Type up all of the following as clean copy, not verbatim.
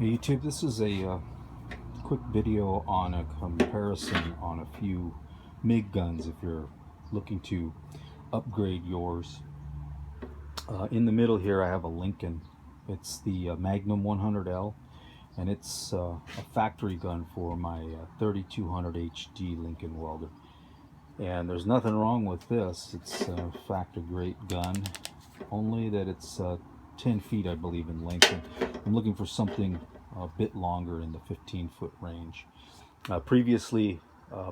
Hey YouTube, this is a quick video on a comparison on a few MIG guns if you're looking to upgrade yours. In the middle here I have a Lincoln. It's the Magnum 100L, and it's a factory gun for my 3200 HD Lincoln welder. And there's nothing wrong with this. It's a factory grade gun, only that it's 10 feet I believe in length. And I'm looking for something a bit longer in the 15-foot range. Previously,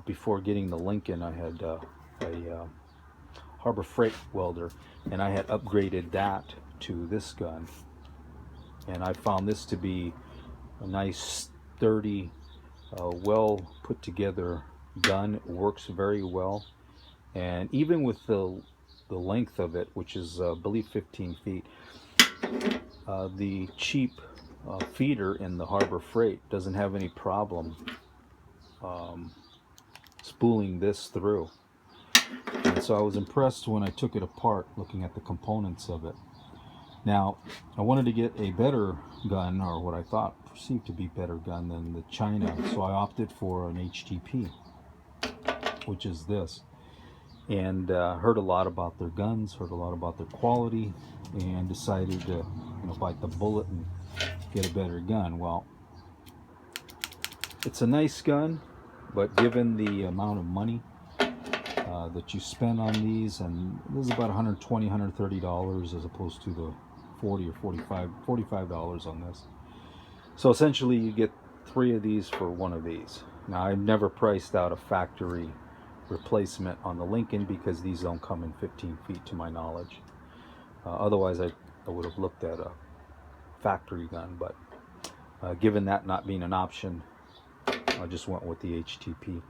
before getting the Lincoln, I had a Harbor Freight welder, and I had upgraded that to this gun, and I found this to be a nice, sturdy, well put together gun. It works very well, and even with the length of it, which is I believe 15 feet, the cheap feeder in the Harbor Freight doesn't have any problem spooling this through. And so I was impressed when I took it apart, looking at the components of it. Now, I wanted to get a better gun, or what I thought perceived to be better gun than the China, so I opted for an HTP, which is this. And heard a lot about their guns, heard a lot about their quality, and decided to bite the bullet and get a better gun. Well, it's a nice gun, but given the amount of money that you spend on these, and this is about $120, $130 as opposed to the $40 or $45 on this. So essentially you get 3 of these for 1 of these. Now, I've never priced out a factory replacement on the Lincoln because these don't come in 15 feet to my knowledge. Otherwise I would have looked at a factory gun, but given that not being an option, I just went with the HTP.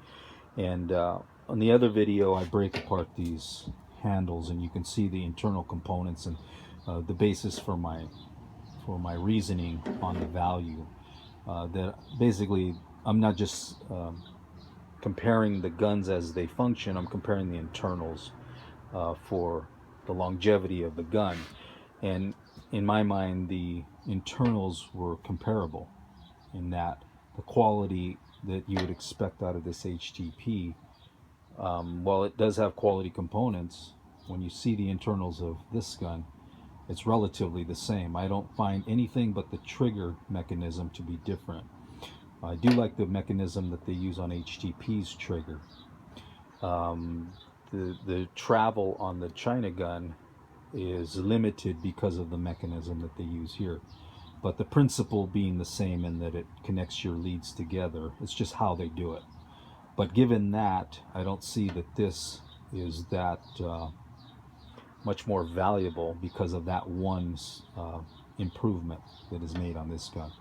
And on the other video I break apart these handles, and you can see the internal components and the basis for my reasoning on the value. That basically I'm not just comparing the guns as they function, I'm comparing the internals for the longevity of the gun. And in my mind, the internals were comparable in that the quality that you would expect out of this HTP, while it does have quality components, when you see the internals of this gun, it's relatively the same. I don't find anything but the trigger mechanism to be different. I do like the mechanism that they use on HTP's trigger. The travel on the China gun is limited because of the mechanism that they use here, but the principle being the same in that it connects your leads together. It's just how they do it. But given that, I don't see that this is that much more valuable because of that one improvement that is made on this gun.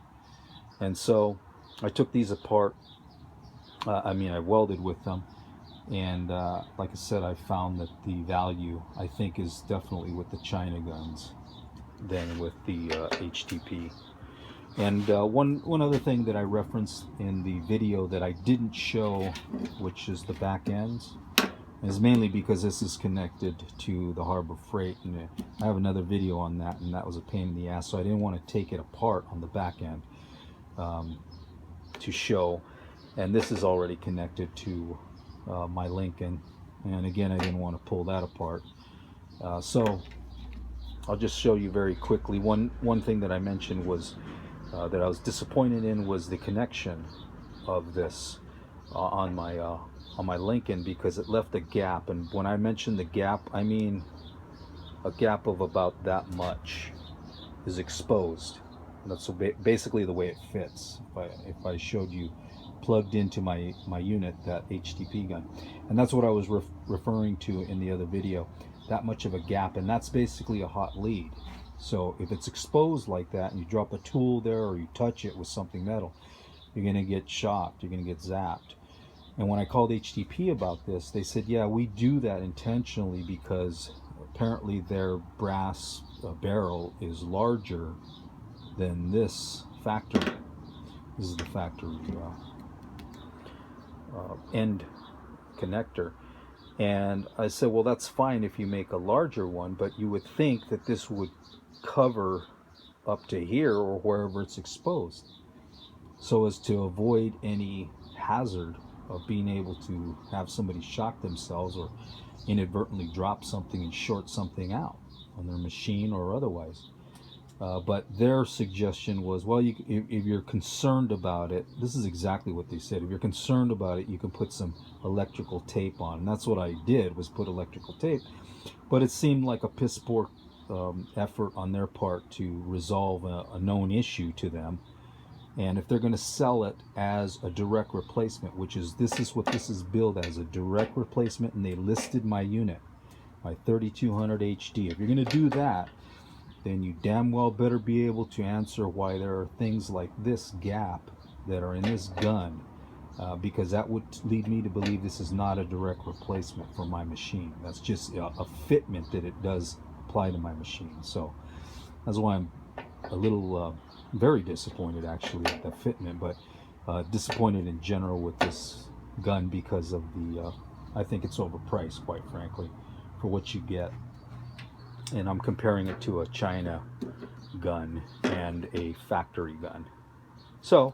And so I took these apart. I welded with them, and like I said, I found that the value, I think, is definitely with the China guns than with the HTP. And one other thing that I referenced in the video that I didn't show, which is the back ends, is mainly because this is connected to the Harbor Freight, and I have another video on that, and that was a pain in the ass, so I didn't want to take it apart on the back end to show. And this is already connected to my Lincoln, and again I didn't want to pull that apart, so I'll just show you very quickly. One thing that I mentioned was that I was disappointed in was the connection of this on my Lincoln, because it left a gap. And when I mention the gap, I mean a gap of about that much is exposed. And that's basically the way it fits. If I showed you plugged into my unit, that HTP gun, and that's what I was referring to in the other video, that much of a gap, and that's basically a hot lead. So if it's exposed like that and you drop a tool there or you touch it with something metal, you're going to get shocked, you're going to get zapped. And when I called HTP about this, they said, yeah, we do that intentionally because apparently their brass barrel is larger than this factory. This is the factory end connector. And I said, well, that's fine if you make a larger one, but you would think that this would cover up to here or wherever it's exposed. so as to avoid any hazard of being able to have somebody shock themselves or inadvertently drop something and short something out on their machine or otherwise. But their suggestion was, well, if you're concerned about it, this is exactly what they said. If you're concerned about it, you can put some electrical tape on. And that's what I did, was put electrical tape. But it seemed like a piss poor effort on their part to resolve a known issue to them. And if they're going to sell it as a direct replacement, which is, this is what this is billed as, a direct replacement, and they listed my unit, my 3200 HD. If you're going to do that, then you damn well better be able to answer why there are things like this gap that are in this gun, because that would lead me to believe this is not a direct replacement for my machine. That's just a fitment that it does apply to my machine. So that's why I'm a little very disappointed actually at the fitment, but disappointed in general with this gun because of the I think it's overpriced, quite frankly, for what you get. And I'm comparing it to a China gun and a factory gun. So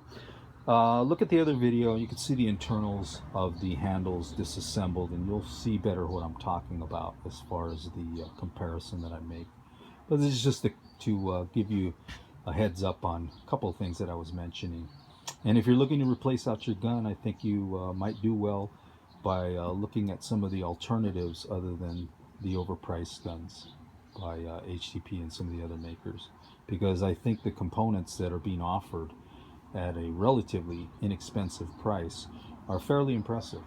look at the other video. You can see the internals of the handles disassembled, and you'll see better what I'm talking about as far as the comparison that I make. But this is just to give you a heads up on a couple of things that I was mentioning. And if you're looking to replace out your gun, I think you might do well by looking at some of the alternatives other than the overpriced guns by HTP and some of the other makers, because I think the components that are being offered at a relatively inexpensive price are fairly impressive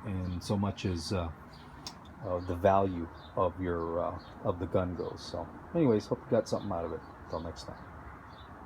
in so much as the value of your of the gun goes. So anyways, hope you got something out of it. Until next time.